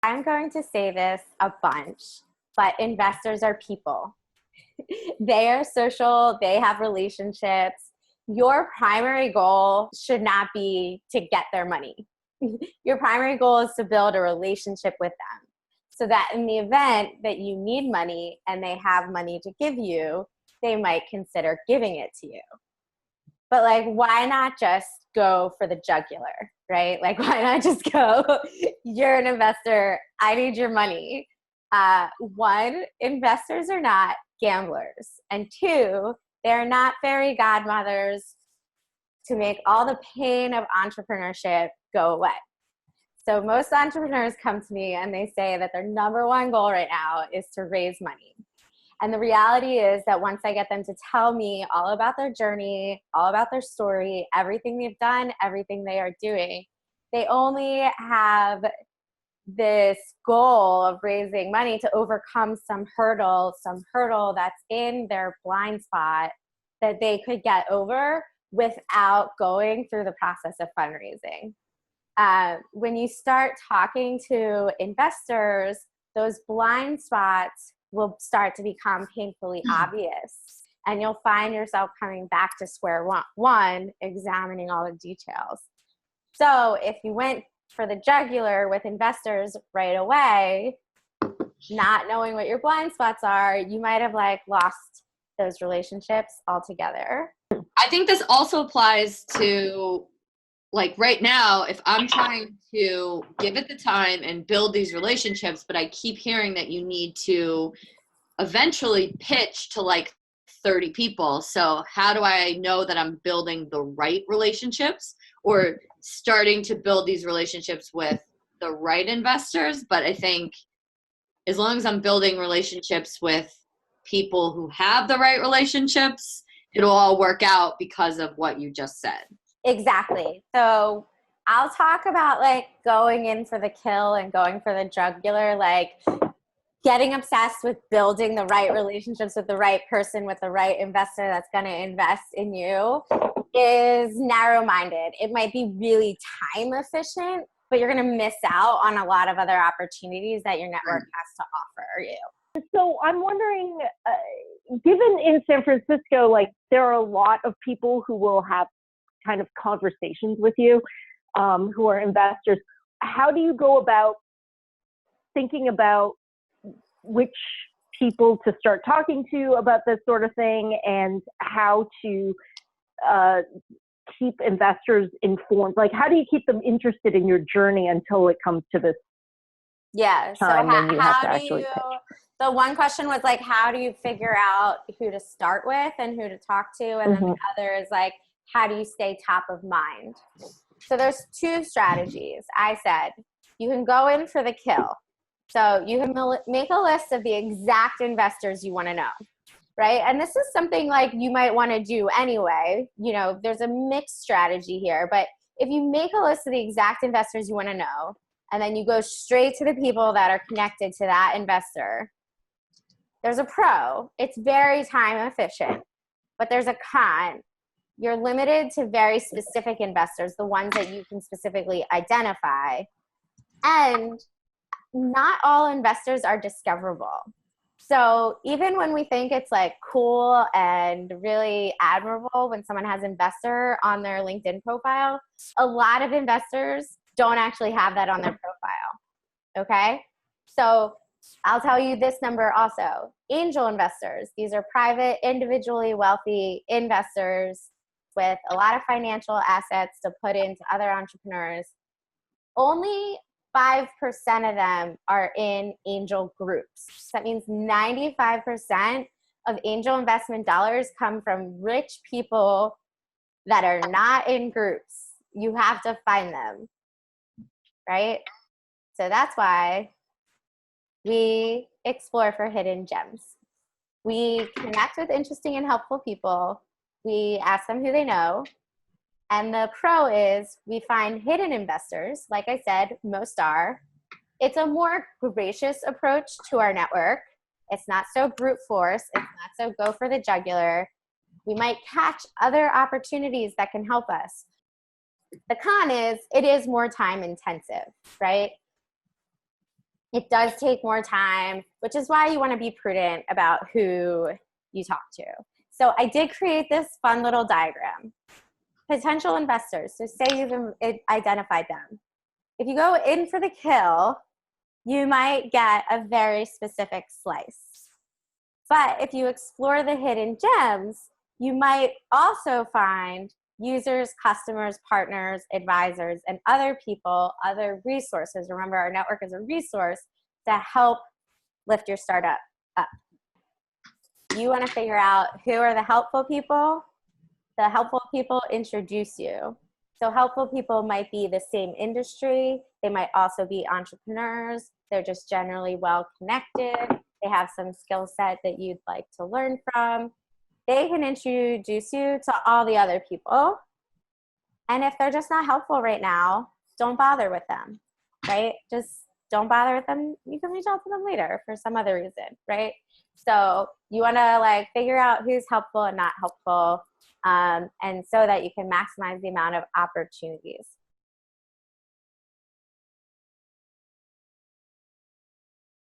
I'm going to say this a bunch, but investors are people. They are social, they have relationships. Your primary goal should not be to get their money. Your primary goal is to build a relationship with them so that in the event that you need money and they have money to give you, they might consider giving it to you. But like, why not just go for the jugular, right? Like, why not just go, you're an investor, I need your money. One, investors are not gamblers. And two, they're not fairy godmothers to make all the pain of entrepreneurship go away. So most entrepreneurs come to me and they say that their number one goal right now is to raise money. And the reality is that once I get them to tell me all about their journey, all about their story, everything they've done, everything they are doing, they only have this goal of raising money to overcome some hurdle that's in their blind spot that they could get over without going through the process of fundraising. When you start talking to investors, those blind spots will start to become painfully obvious. And you'll find yourself coming back to square one, examining all the details. So if you went for the jugular with investors right away, not knowing what your blind spots are, you might have like lost those relationships altogether. I think this also applies to like right now, if I'm trying to give it the time and build these relationships, but I keep hearing that you need to eventually pitch to like 30 people. So how do I know that I'm building the right relationships or starting to build these relationships with the right investors? But I think as long as I'm building relationships with people who have the right relationships, it'll all work out because of what you just said. Exactly. So I'll talk about like going in for the kill and going for the jugular, like getting obsessed with building the right relationships with the right person, with the right investor that's going to invest in you is narrow-minded. It might be really time efficient, but you're going to miss out on a lot of other opportunities that your network has to offer you. So I'm wondering, given in San Francisco, like there are a lot of people who will have kind of conversations with you, who are investors. How do you go about thinking about which people to start talking to about this sort of thing and how to keep investors informed? Like, how do you keep them interested in your journey until it comes to this time so when you have to actually pitch? The one question was like, how do you figure out who to start with and who to talk to? And then the other is like, how do you stay top of mind? So there's two strategies. I said, you can go in for the kill. So you can make a list of the exact investors you want to know, right? And this is something like you might want to do anyway. You know, there's a mixed strategy here, but if you make a list of the exact investors you want to know, and then you go straight to the people that are connected to that investor, there's a pro. It's very time efficient, but there's a con. You're limited to very specific investors, the ones that you can specifically identify. And not all investors are discoverable. So even when we think it's like cool and really admirable when someone has investor on their LinkedIn profile, a lot of investors don't actually have that on their profile. Okay? So I'll tell you this number also. Angel investors. These are private, individually wealthy investors with a lot of financial assets to put into other entrepreneurs. Only 5% of them are in angel groups. That means 95% of angel investment dollars come from rich people that are not in groups. You have to find them, right? So that's why we explore for hidden gems. We connect with interesting and helpful people. We ask them who they know. And the pro is we find hidden investors. Like I said, most are. It's a more gracious approach to our network. It's not so brute force. It's not so go for the jugular. We might catch other opportunities that can help us. The con is it is more time intensive, right? It does take more time, which is why you want to be prudent about who you talk to. So I did create this fun little diagram. Potential investors, so say you've identified them. If you go in for the kill, you might get a very specific slice. But if you explore the hidden gems, you might also find users, customers, partners, advisors, and other people, other resources. Remember, our network is a resource to help lift your startup up. You want to figure out who are the helpful people. The helpful people introduce you. So helpful people might be the same industry. They might also be entrepreneurs. They're just generally well connected. They have some skill set that you'd like to learn from. They can introduce you to all the other people. And if they're just not helpful right now, don't bother with them, right? Just don't bother with them. You can reach out to them later for some other reason, right? So you want to like figure out who's helpful and not helpful, and so that you can maximize the amount of opportunities.